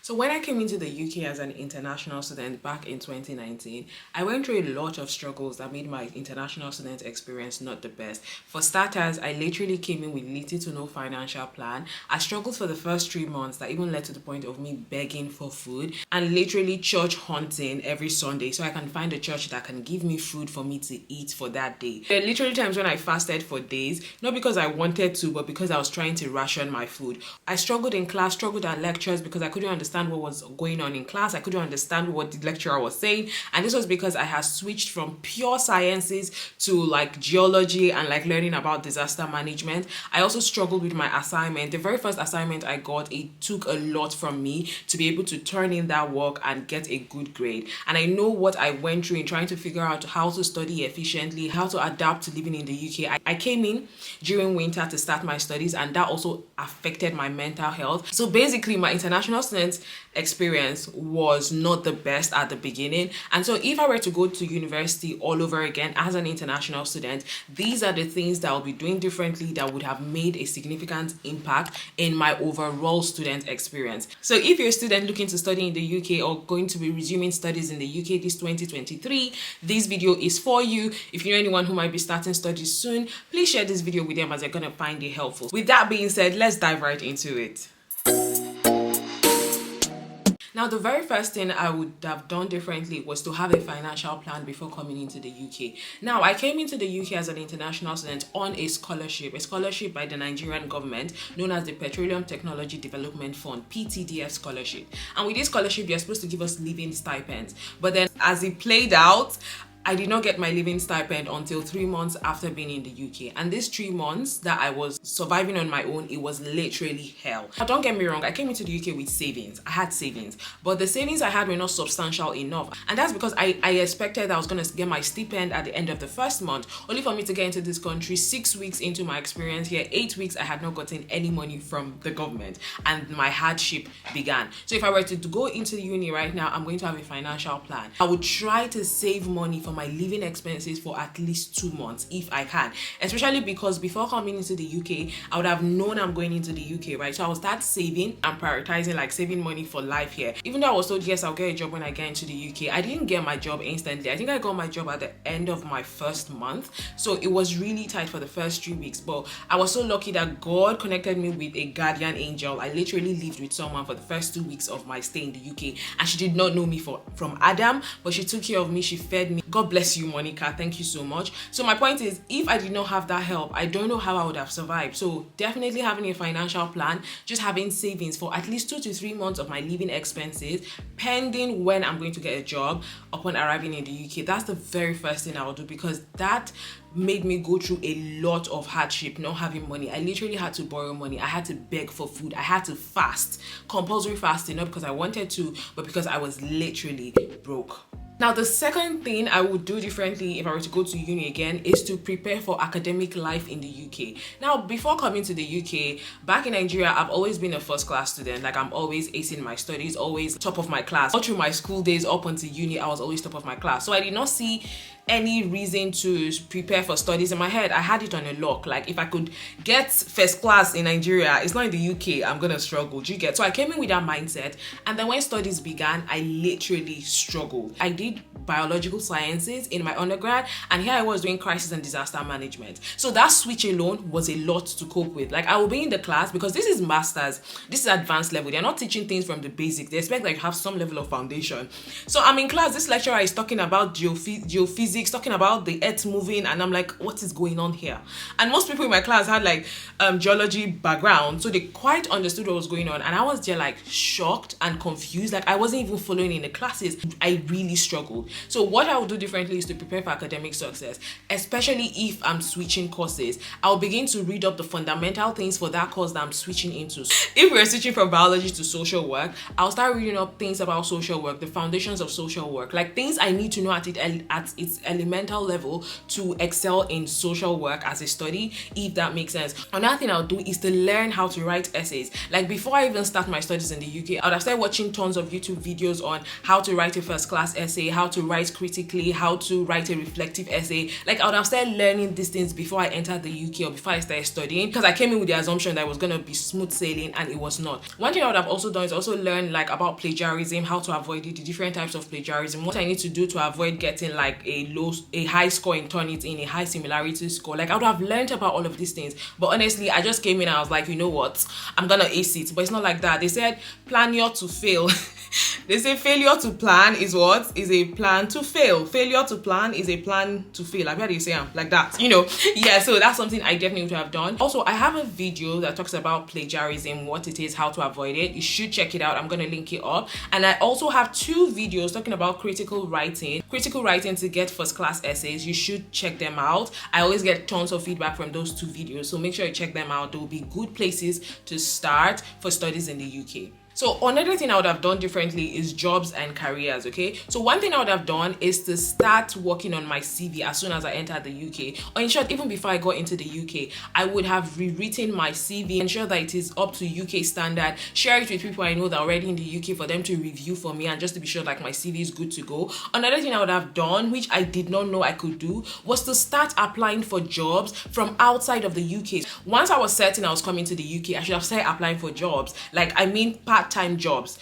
So when I came into the UK as an international student back in 2019, I went through a lot of struggles that made my international student experience not the best. For starters, I literally came in with little to no financial plan. I struggled for the first 3 months that even led to the point of me begging for food and literally church hunting every Sunday so I can find a church that can give me food for me to eat for that day. There are literally times when I fasted for days, not because I wanted to, but because I was trying to ration my food. I struggled in class, struggled at lectures because I couldn't understand what was going on in class. I couldn't understand what the lecturer was saying, and this was because I had switched from pure sciences to like geology and like learning about disaster management. I also struggled with my assignment. The very first assignment I got, it took a lot from me to be able to turn in that work and get a good grade. And I know what I went through in trying to figure out how to study efficiently, how to adapt to living in the UK. I came in during winter to start my studies, and that also affected my mental health. So basically my international student experience was not the best at the beginning, and so if I were to go to university all over again as an international student, these are the things that I'll be doing differently that would have made a significant impact in my overall student experience. So if you're a student looking to study in the UK or going to be resuming studies in the UK this 2023, this video is for you. If you know anyone who might be starting studies soon, please share this video with them as they're going to find it helpful. With that being said, let's dive right into it. Now, the very first thing I would have done differently was to have a financial plan before coming into the UK. Now, I came into the UK as an international student on a scholarship by the Nigerian government known as the Petroleum Technology Development Fund, PTDF scholarship. And with this scholarship, they're supposed to give us living stipends. But then as it played out, I did not get my living stipend until 3 months after being in the UK. And these 3 months that I was surviving on my own, it was literally hell. Now, don't get me wrong, I came into the UK with savings. I had savings, but the savings I had were not substantial enough. And that's because I expected I was going to get my stipend at the end of the first month, only for me to get into this country 6 weeks into my experience here. 8 weeks, I had not gotten any money from the government, and my hardship began. So if I were to go into uni right now, I'm going to have a financial plan. I would try to save money for my living expenses for at least 2 months if I can, especially because before coming into the UK, I would have known I'm going into the UK, right? So I will start saving and prioritizing, like saving money for life here. Even though I was told, yes, I'll get a job when I get into the UK, I didn't get my job instantly. I think I got my job at the end of my first month. So it was really tight for the first 3 weeks, but I was so lucky that God connected me with a guardian angel. I literally lived with someone for the first 2 weeks of my stay in the UK, and she did not know me from Adam, but she took care of me, she fed me. God bless you, Monica. Thank you so much. So my point is, if I did not have that help, I don't know how I would have survived. So definitely having a financial plan, just having savings for at least 2 to 3 months of my living expenses, pending when I'm going to get a job upon arriving in the UK. That's the very first thing I will do, because that made me go through a lot of hardship not having money. I literally had to borrow money. I had to beg for food. I had to fast, compulsory fasting, not because I wanted to, but because I was literally broke. Now, the second thing I would do differently if I were to go to uni again is to prepare for academic life in the UK. Now, before coming to the UK, back in Nigeria, I've always been a first class student. Like, I'm always acing my studies, always top of my class. All through my school days up until uni, I was always top of my class. So I did not see any reason to prepare for studies. In my head, I had it on a lock. Like, if I could get first class in Nigeria, it's not in the UK, I'm gonna struggle. Do you get? So I came in with that mindset, and then when studies began, I literally struggled. I did biological sciences in my undergrad, and here I was doing crisis and disaster management. So that switch alone was a lot to cope with. Like, I will be in the class, because this is masters, this is advanced level. They're not teaching things from the basics. They expect like you have some level of foundation. So I'm in class, this lecturer is talking about geophysics, talking about the earth moving, and I'm like, what is going on here? And most people in my class had like geology background, so they quite understood what was going on, and I was there like shocked and confused. Like, I wasn't even following in the classes. I really struggled. So what I will do differently is to prepare for academic success, especially if I'm switching courses. I'll begin to read up the fundamental things for that course that I'm switching into. If we're switching from biology to social work, I'll start reading up things about social work, the foundations of social work, like things I need to know at its elemental level to excel in social work as a study, if that makes sense. Another thing I'll do is to learn how to write essays. Like, before I even start my studies in the UK, I would have started watching tons of YouTube videos on how to write a first class essay, how to write critically, how to write a reflective essay. Like I would have started learning these things before I entered the UK or before I started studying, because I came in with the assumption that it was going to be smooth sailing, and it was not. One thing I would have also done is also learn like about plagiarism, how to avoid it, the different types of plagiarism, what I need to do to avoid getting like a high score in Turnitin, a high similarity score. Like I would have learned about all of these things, but honestly I just came in and I was like, you know what, I'm gonna ace it. But it's not like that. They said plan your to fail. They say failure to plan is what? Is a plan to fail. Failure to plan is a plan to fail. I've heard you say like that, you know. Yeah, so that's something I definitely would have done. Also, I have a video that talks about plagiarism, what it is, how to avoid it. You should check it out. I'm going to link it up. And I also have 2 videos talking about critical writing to get first class essays. You should check them out. I always get tons of feedback from those 2 videos, so make sure you check them out. They will be good places to start for studies in the UK. So another thing I would have done differently is jobs and careers, okay? So one thing I would have done is to start working on my CV as soon as I entered the UK. Or in short, even before I got into the UK, I would have rewritten my CV, ensure that it is up to UK standard, share it with people I know that are already in the UK for them to review for me, and just to be sure like my CV is good to go. Another thing I would have done, which I did not know I could do, was to start applying for jobs from outside of the UK. Once I was certain I was coming to the UK, I should have started applying for jobs. Like I mean part-time jobs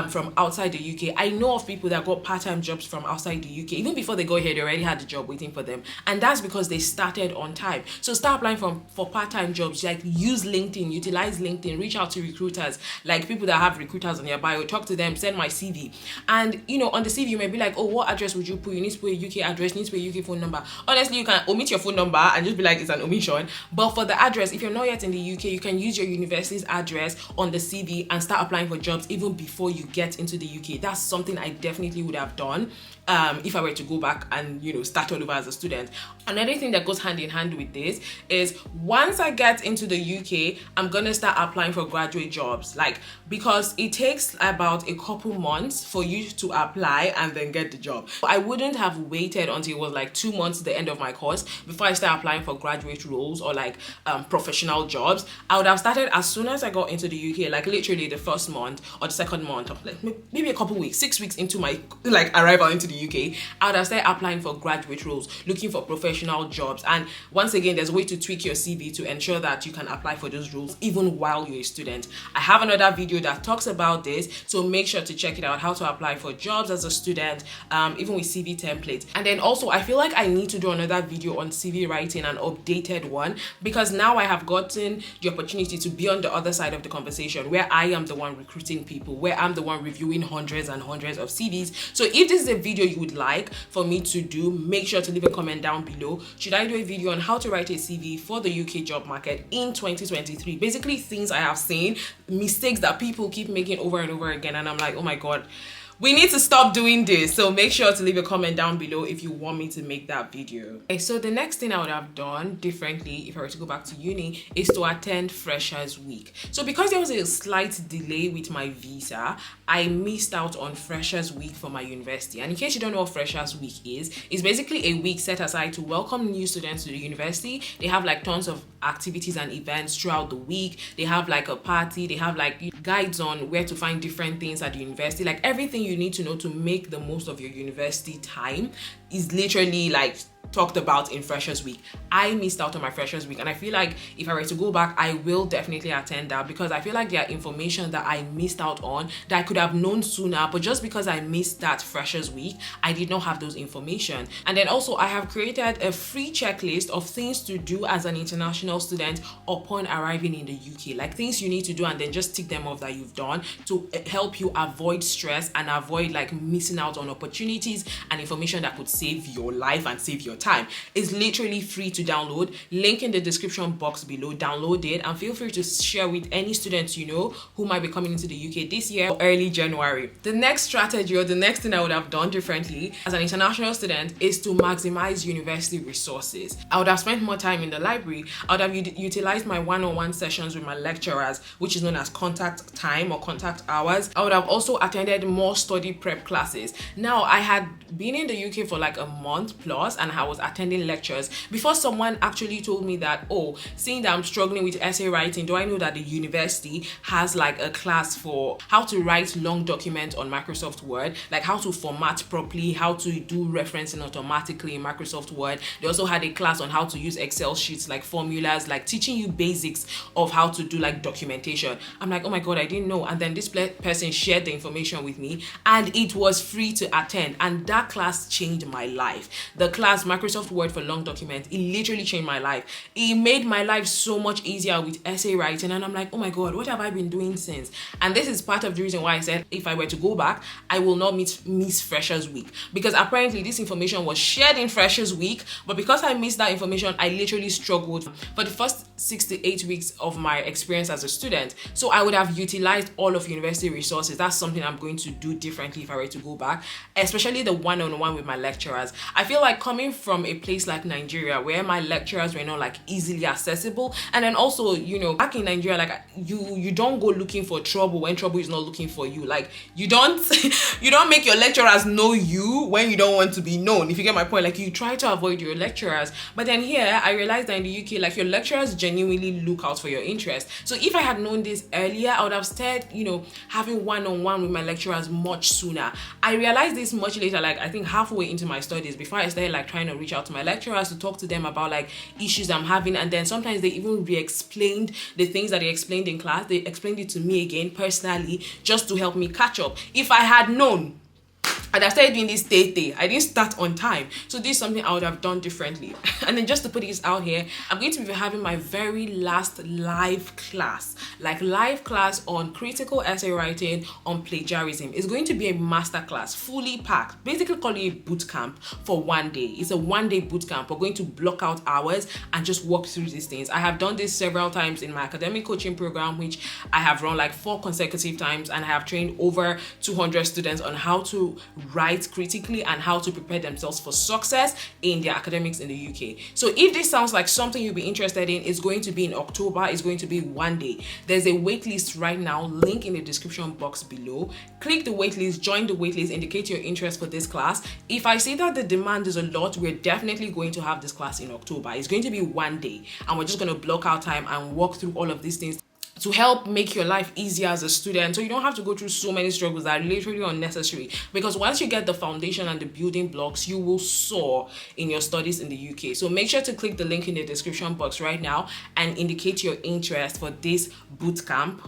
from outside the UK. I know of people that got part-time jobs from outside the UK. Even before they got here, they already had a job waiting for them, and that's because they started on time. So start applying for part-time jobs. Like use LinkedIn, utilize LinkedIn, reach out to recruiters, like people that have recruiters on your bio, talk to them, send my CV. And you know, on the CV you may be like, oh, what address would you put? You need to put a UK address, you need to put a UK phone number. Honestly, you can omit your phone number and just be like it's an omission, but for the address, if you're not yet in the UK, you can use your university's address on the CV and start applying for jobs even before you get into the UK. That's something I definitely would have done if I were to go back and, you know, start all over as a student. Another thing that goes hand in hand with this is once I get into the UK, I'm gonna start applying for graduate jobs, like because it takes about a couple months for you to apply and then get the job. I wouldn't have waited until it was like 2 months to the end of my course before I start applying for graduate roles or like professional jobs. I would have started as soon as I got into the UK, like literally the first month or the second month, or like maybe a couple weeks, 6 weeks into my like arrival into the UK. I would have started applying for graduate roles, looking for professional jobs. And once again, there's a way to tweak your CV to ensure that you can apply for those roles even while you're a student. I have another video that talks about this, so make sure to check it out, how to apply for jobs as a student, even with CV templates. And then also, I feel like I need to do another video on CV writing, an updated one, because now I have gotten the opportunity to be on the other side of the conversation, where I am the one recruiting people, where I'm the one reviewing hundreds and hundreds of CVs. So if this is a video you would like for me to do, make sure to leave a comment down below. Should I do a video on how to write a CV for the UK job market in 2023? Basically things I have seen, mistakes that people keep making over and over again, and I'm like, oh my god, we need to stop doing this. So make sure to leave a comment down below if you want me to make that video. Okay, so the next thing I would have done differently if I were to go back to uni is to attend Freshers Week. So because there was a slight delay with my visa, I missed out on Freshers Week for my university. And in case you don't know what Freshers Week is, it's basically a week set aside to welcome new students to the university. They have like tons of activities and events throughout the week. They have like a party, they have like guides on where to find different things at the university. Like everything you need to know to make the most of your university time is literally like talked about in Freshers Week. I missed out on my Freshers Week, and I feel like if I were to go back, I will definitely attend that, because I feel like there are information that I missed out on that I could have known sooner, but just because I missed that Freshers Week, I did not have those information. And then also I have created a free checklist of things to do as an international student upon arriving in the UK, like things you need to do, and then just tick them off that you've done to help you avoid stress and avoid like missing out on opportunities and information that could save your life and save your time. It's literally free to download. Link in the description box below. Download it and feel free to share with any students you know who might be coming into the UK this year or early January. The next strategy, or the next thing I would have done differently as an international student, is to maximize university resources. I would have spent more time in the library. I would have utilized my one-on-one sessions with my lecturers, which is known as contact time or contact hours. I would have also attended more study prep classes. Now, I had been in the UK for like a month plus, and I was was attending lectures before someone actually told me that, oh, seeing that I'm struggling with essay writing, do I know that the university has like a class for how to write long documents on Microsoft Word, like how to format properly, how to do referencing automatically in Microsoft Word. They also had a class on how to use Excel sheets, like formulas, like teaching you basics of how to do like documentation. I'm like, oh my god, I didn't know. And then this person shared the information with me, and it was free to attend, and that class changed my life. The class Microsoft Word for long documents, it literally changed my life. It made my life so much easier with essay writing, and I'm like, oh my god, what have I been doing since? And this is part of the reason why I said if I were to go back, I will not miss Freshers Week, because apparently this information was shared in Freshers Week, but because I missed that information, I literally struggled for the first 6 to 8 weeks of my experience as a student. So I would have utilized all of university resources. That's something I'm going to do differently if I were to go back, especially the one-on-one with my lecturers. I feel like coming from a place like Nigeria, where my lecturers were not like easily accessible, and then also, you know, back in Nigeria, like you don't go looking for trouble when trouble is not looking for you. Like you don't you don't make your lecturers know you when you don't want to be known, if you get my point. Like you try to avoid your lecturers, but then here I realized that in the UK, like your lecturers genuinely look out for your interest. So if I had known this earlier, I would have started, you know, having one-on-one with my lecturers much sooner. I realized this much later, like I think halfway into my studies, before I started like trying to reach out to my lecturers to talk to them about like issues I'm having, and then sometimes they even re-explained the things that they explained in class. They explained it to me again personally, just to help me catch up. If I had known, I'd have started doing this day. I didn't start on time. So this is something I would have done differently. And then just to put this out here, I'm going to be having my very last live class on critical essay writing on plagiarism. It's going to be a masterclass, fully packed, basically call it a boot camp for one day. It's a one-day boot camp. We're going to block out hours and just walk through these things. I have done this several times in my academic coaching program, which I have run like 4 consecutive times, and I have trained over 200 students on how to write critically and how to prepare themselves for success in their academics in the UK. So if this sounds like something you'll be interested in, it's going to be in October. It's going to be one day. There's a wait list right now, link in the description box below. Click the wait list, join the wait list, indicate your interest for this class. If I see that the demand is a lot, we're definitely going to have this class in October. It's going to be one day, and we're just going to block out time and walk through all of these things to help make your life easier as a student, so you don't have to go through so many struggles that are literally unnecessary. Because once you get the foundation and the building blocks, you will soar in your studies in the UK. So make sure to click the link in the description box right now and indicate your interest for this bootcamp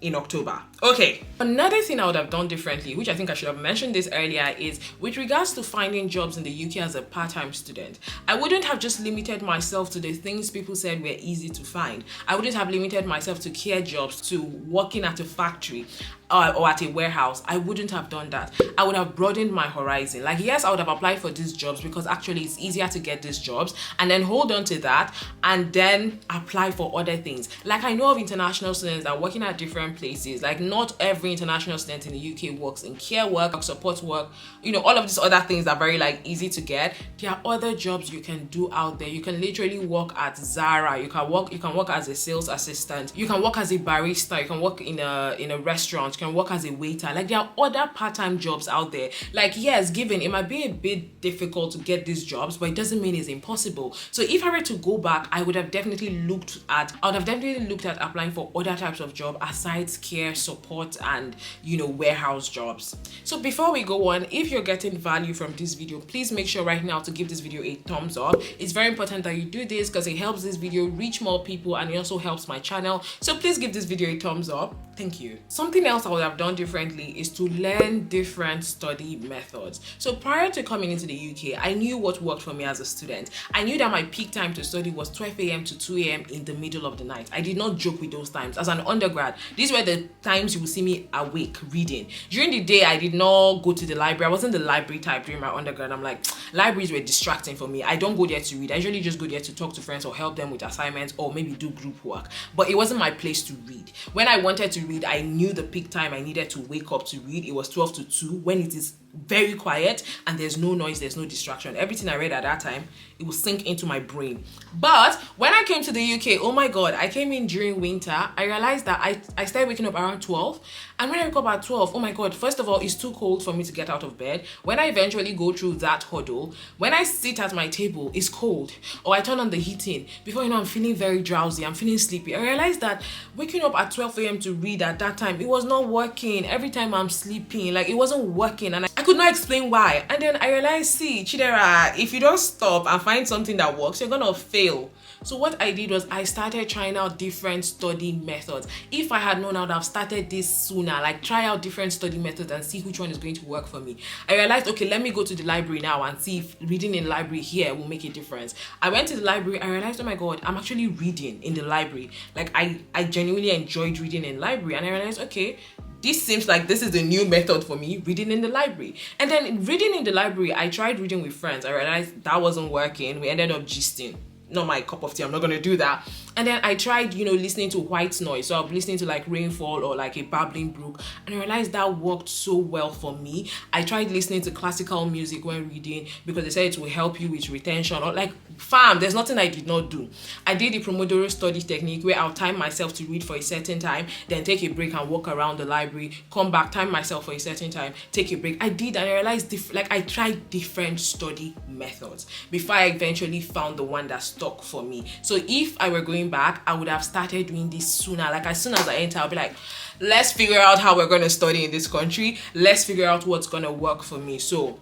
in October. Okay, another thing I would have done differently, which I think I should have mentioned this earlier, is with regards to finding jobs in the UK as a part-time student. I wouldn't have just limited myself to the things people said were easy to find. I wouldn't have limited myself to care jobs, to working at a factory or at a warehouse. I wouldn't have done that. I would have broadened my horizon. Like, yes, I would have applied for these jobs because actually it's easier to get these jobs, and then hold on to that and then apply for other things. Like, I know of international students that are working at different places. Like, not every international student in the UK works in care work, support work, you know, all of these other things that are very like easy to get. There are other jobs you can do out there. You can literally work at Zara. You can work as a sales assistant. You can work as a barista. You can work in a restaurant. You can work as a waiter. Like, there are other part-time jobs out there. Like, yes, given it might be a bit difficult to get these jobs, but it doesn't mean it's impossible. So if I were to go back, I would have definitely looked at applying for other types of job aside care, support, and, you know, warehouse jobs. So before we go on, if you're getting value from this video, please make sure right now to give this video a thumbs up. It's very important that you do this because it helps this video reach more people, and it also helps my channel. So please give this video a thumbs up. Thank you. Something else I would have done differently is to learn different study methods. So prior to coming into the UK, I knew what worked for me as a student. I knew that my peak time to study was 12 a.m. to 2 a.m. in the middle of the night. I did not joke with those times. As an undergrad, these were the times you will see me awake reading. During the day, I did not go to the library. I wasn't the library type during my undergrad. I'm like, libraries were distracting for me. I don't go there to read. I usually just go there to talk to friends or help them with assignments or maybe do group work. But it wasn't my place to read. When I wanted to read, I knew the peak time I needed to wake up to read. It was 12 to 2 when it is very quiet and there's no noise, there's no distraction. Everything I read at that time, it will sink into my brain. But when I came to the UK, oh my god, I came in during winter. I realized that I started waking up around 12, and when I wake up at 12, oh my god, first of all, it's too cold for me to get out of bed. When I eventually go through that hurdle, when I sit at my table, it's cold, or I turn on the heating. Before you know, I'm feeling very drowsy, I'm feeling sleepy. I realized that waking up at 12 a.m. to read at that time, it was not working. Every time I'm sleeping, like, it wasn't working, and I could not explain why. And then I realized, see, Chidera, if you don't stop and find something that works, you're gonna fail. So what I did was I started trying out different study methods. If I had known, I would have started this sooner, like try out different study methods and see which one is going to work for me. I realized, okay, let me go to the library now and see if reading in the library here will make a difference. I went to the library, I realized, oh my god, I'm actually reading in the library. Like, I genuinely enjoyed reading in the library, and I realized, okay, this seems like this is a new method for me, reading in the library. And then reading in the library, I tried reading with friends. I realized that wasn't working. We ended up gisting. Not my cup of tea, I'm not gonna do that. And then I tried, listening to white noise. So I'm listening to like rainfall or like a babbling brook, and I realized that worked so well for me. I tried listening to classical music when reading because they said it will help you with retention, or like, fam, there's nothing I did not do. I did the Pomodoro study technique where I'll time myself to read for a certain time, then take a break and walk around the library, come back, time myself for a certain time, take a break. I did, and I realized I tried different study methods before I eventually found the one that stuck for me. So if I were going back, I would have started doing this sooner. Like, as soon as I enter, I'll be like, let's figure out how we're going to study in this country. Let's figure out what's going to work for me. So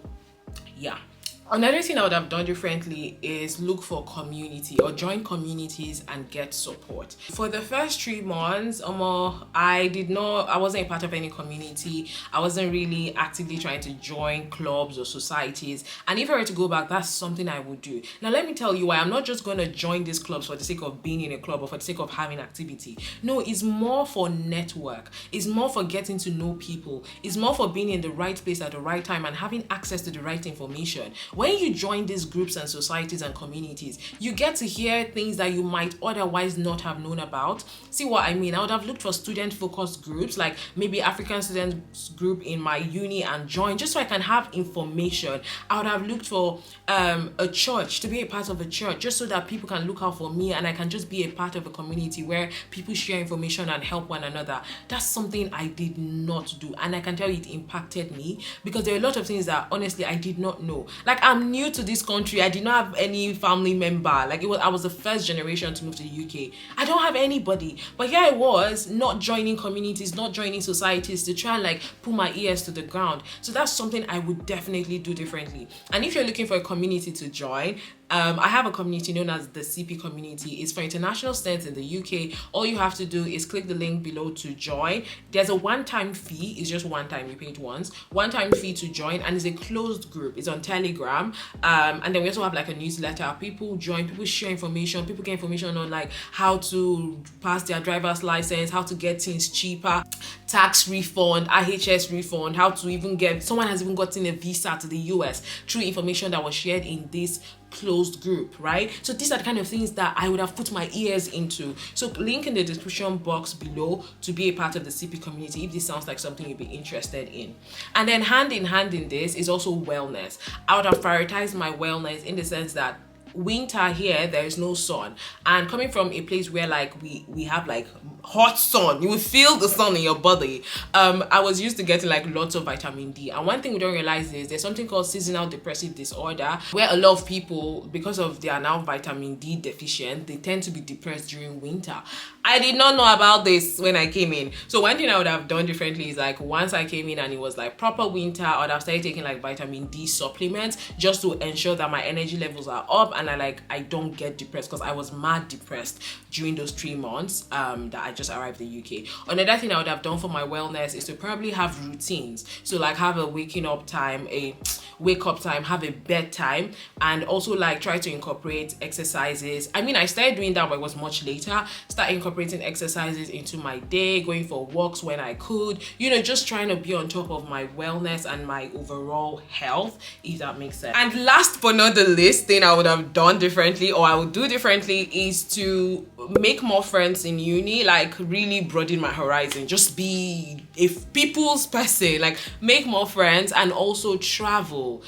yeah. Another thing I would have done differently is look for community or join communities and get support. For the first 3 months, I wasn't a part of any community. I wasn't really actively trying to join clubs or societies. And if I were to go back, that's something I would do. Now, let me tell you why. I'm not just going to join these clubs for the sake of being in a club or for the sake of having activity. No, it's more for network. It's more for getting to know people. It's more for being in the right place at the right time and having access to the right information. When you join these groups and societies and communities, you get to hear things that you might otherwise not have known about. See what I mean? I would have looked for student-focused groups, like maybe African students group in my uni, and join just so I can have information. I would have looked for a church, to be a part of a church, just so that people can look out for me and I can just be a part of a community where people share information and help one another. That's something I did not do, and I can tell you it impacted me because there are a lot of things that honestly I did not know. Like, I'm new to this country. I did not have any family member. Like, I was the first generation to move to the UK. I don't have anybody, but here I was, not joining communities, not joining societies to try and like put my ears to the ground. So that's something I would definitely do differently. And if you're looking for a community to join, I have a community known as the CP community. It's for international students in the UK. All you have to do is click the link below to join. There's a one-time fee. It's just one time, you pay it once. One-time fee to join, and it's a closed group. It's on Telegram. And then we also have like a newsletter. People join, people share information, people get information on like how to pass their driver's license, how to get things cheaper, tax refund, IHS refund, how to even someone has even gotten a visa to the US through information that was shared in this closed group, right? So these are the kind of things that I would have put my ears into. So link in the description box below to be a part of the CP community if this sounds like something you'd be interested in. And then hand in hand in this is also wellness. I would have prioritized my wellness in the sense that winter here, there is no sun, and coming from a place where like we have like hot sun, you will feel the sun in your body. I was used to getting like lots of vitamin D, and one thing we don't realize is there's something called seasonal depressive disorder, where a lot of people, because of they are now vitamin D deficient, they tend to be depressed during winter. I did not know about this when I came in. So one thing I would have done differently is like once I came in and it was like proper winter, I would have started taking like vitamin D supplements just to ensure that my energy levels are up and I don't get depressed, because I was mad depressed during those 3 months that I just arrived in the UK. Another thing I would have done for my wellness is to probably have routines. So like have a waking up time, a wake up time, have a bedtime, and also like try to incorporate exercises. I mean, I started doing that, but it was much later. Start incorporating exercises into my day, going for walks when I could, just trying to be on top of my wellness and my overall health, if that makes sense. And last but not the least thing I would have done differently, or I would do differently, is to make more friends in uni, like really broaden my horizon, just be a people's person, like make more friends, and also travel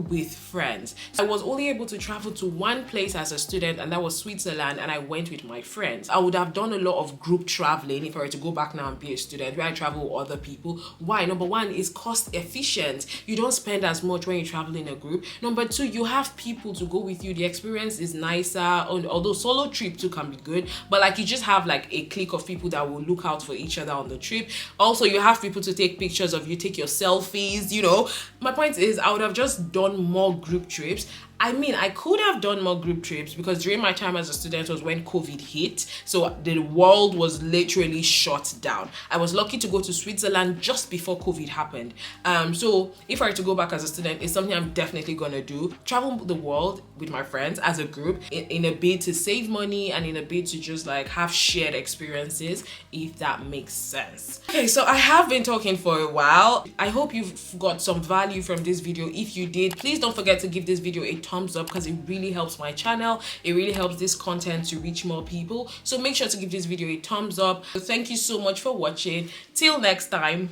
with friends. I was only able to travel to one place as a student, and that was Switzerland, and I went with my friends. I would have done a lot of group traveling if I were to go back now and be a student, where I travel with other people. Why? Number one, is cost efficient. You don't spend as much when you travel in a group. Number two, you have people to go with you. The experience is nicer, although solo trip too can be good, but like you just have like a clique of people that will look out for each other on the trip. Also, you have people to take pictures of you, take your selfies, you know. My point is, I would have just done more group trips. I mean, I could have done more group trips because during my time as a student was when COVID hit. So the world was literally shut down. I was lucky to go to Switzerland just before COVID happened. So if I were to go back as a student, it's something I'm definitely gonna do. Travel the world with my friends as a group in a bid to save money and in a bid to just like have shared experiences, if that makes sense. Okay, so I have been talking for a while. I hope you've got some value from this video. If you did, please don't forget to give this video a thumbs up because it really helps my channel. It really helps this content to reach more people. So make sure to give this video a thumbs up. Thank you so much for watching. Till next time,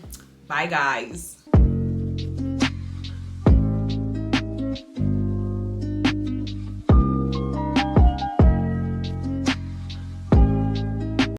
bye guys.